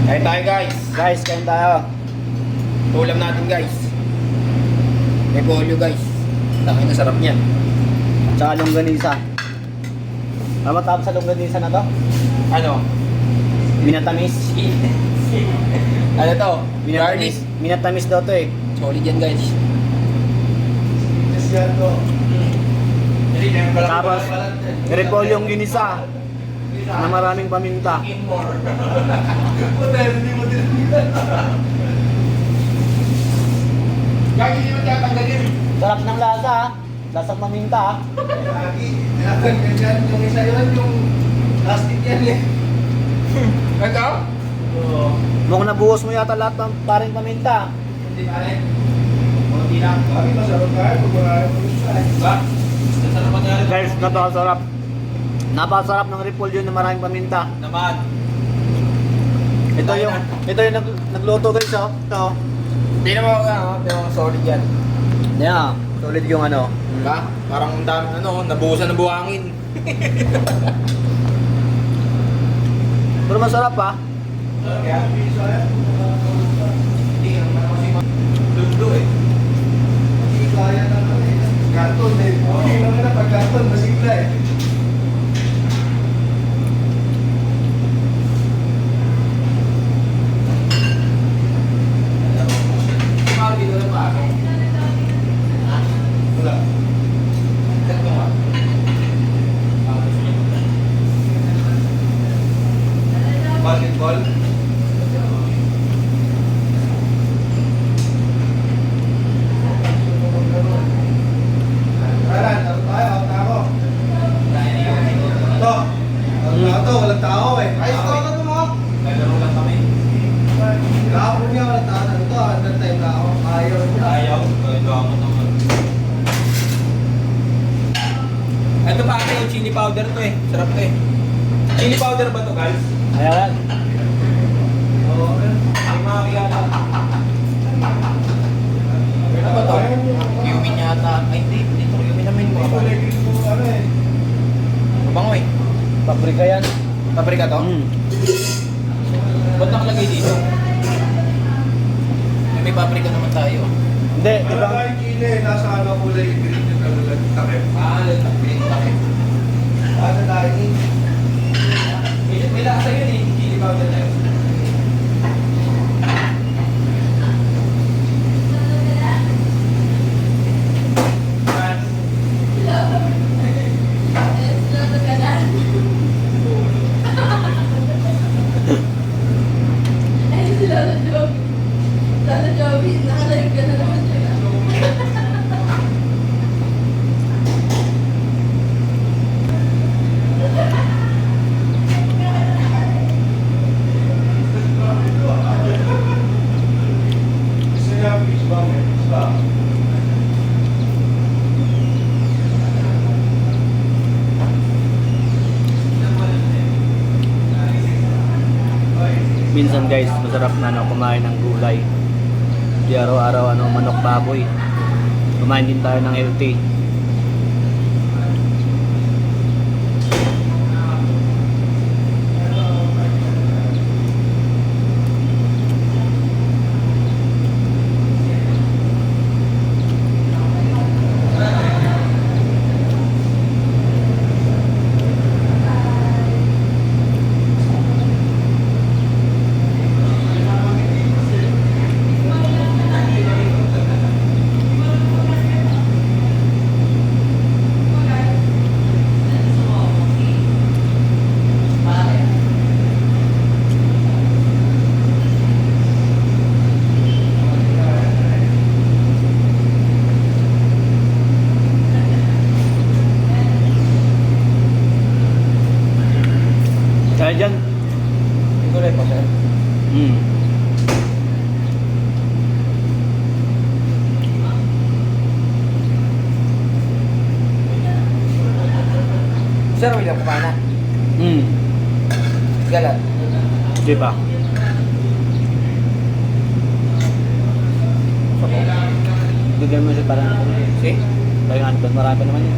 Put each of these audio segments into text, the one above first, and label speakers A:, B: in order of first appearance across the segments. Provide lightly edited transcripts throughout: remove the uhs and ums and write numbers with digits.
A: Kain tayo guys.
B: Guys, kain tayo.
A: Ulam natin guys. May polio guys. Tangin na sarap niyan.
B: Tsaka longganisa. Ano matapos sa longganisa na to?
A: Ano?
B: Minatamis.
A: Ano to?
B: Minatamis. Minatamis daw to eh.
A: Solid yan guys.
B: Tapos, repolyong ginisa na maraming paminta. Sarap ng lasa ah. Lasang paminta ah.
C: Yung isa yun, yung plastic yan eh.
A: Ito?
B: Mukhang nabuhos mo yata lahat ng paring paminta.
A: Hindi pa rin. Hindi lang.
C: Bakit masarap tayo kung marami mo isa eh.
A: Ba? Masarap pa nga rin.
B: Guys, napakasarap. Napakasarap ng repolyo na maraming paminta.
A: Naman.
B: Ito yung nagluto guys oh. Ito.
A: Hindi naman ako pero solid yan.
B: Yeah, solid yung ano.
A: Diba? Parang ang dami nabuhusan ng buhangin.
B: Pero masarap ah.
C: Kaya piso yan.
A: Hindi naman kasi dulo eh.
C: Hindi kaya na ano eh. Karton eh. Okay naman na pag karton, masigla eh. Wala. Basketball? Aran, laro tayo, out na ako. Ito. Ito, walang tao eh. Ayos ko ka mo.
A: Nalaro lang kami.
C: Kahapon niya, walang tao na ito. Under time na ako. Ayaw.
A: Ayaw. Ito ako naman. Ito pa ate, yung chili powder to eh. Sarap to eh. Chili powder ba to guys?
B: Ayan.
A: Oo. Ay mga kiyala. Ano ba to? Cumin yata. Ay hindi. Dito cumin namin mo.
C: Ano eh.
A: Mabango eh.
B: Paprika yan.
A: Paprika to? Ba't nakalagay dito? May paprika naman tayo.
B: Hindi,
C: Ano
B: ibang
C: ba yung chile? Nasa ano kulay green yung nalulag takip.
A: Takip.
C: Ano tayo ni?
A: May lasa yun eh. Chili powder na yun.
C: Gusto niya fish bomb eh. Stop.
B: minsan guys, masarap na ano, kumain ng gulay. Di araw-araw ano, manok baboy. Kumain din tayo ng healthy. Kaya dyan.
A: Kulay pa sir. Sir, William, kumain na. Galat.
B: Di ba? Bigyan mo siya parang
A: See?
B: parang Anton, marami pa naman yun.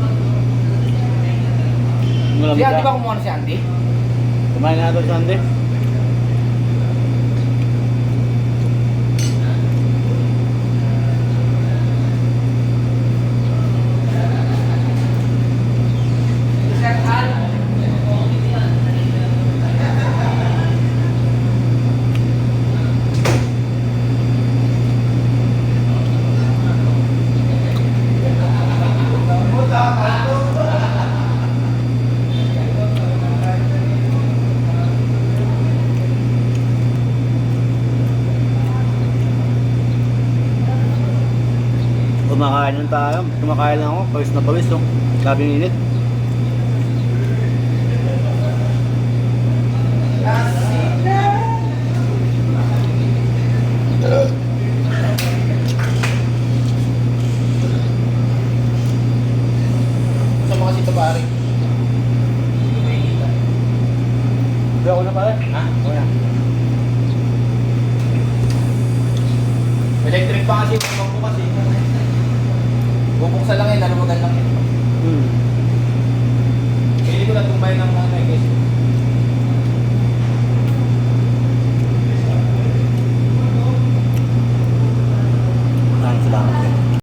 B: Walang
A: Si Andy
B: biga.
A: ba kumuha na si Andy?
B: Kumain na ito si Andy. Kumakain lang tayo. Kumakain lang ako. Pawis na pawis. Oh. Grabe yung init.
A: Sama kasi ito pare.
B: Hindi ako na pare.
A: Ha? Wala. Electric pa kasi, bubong ko kasi. Bubuksan lang yun, naluwagan lang yun.
B: Hmm.
A: Hindi ko na tumbay ng ano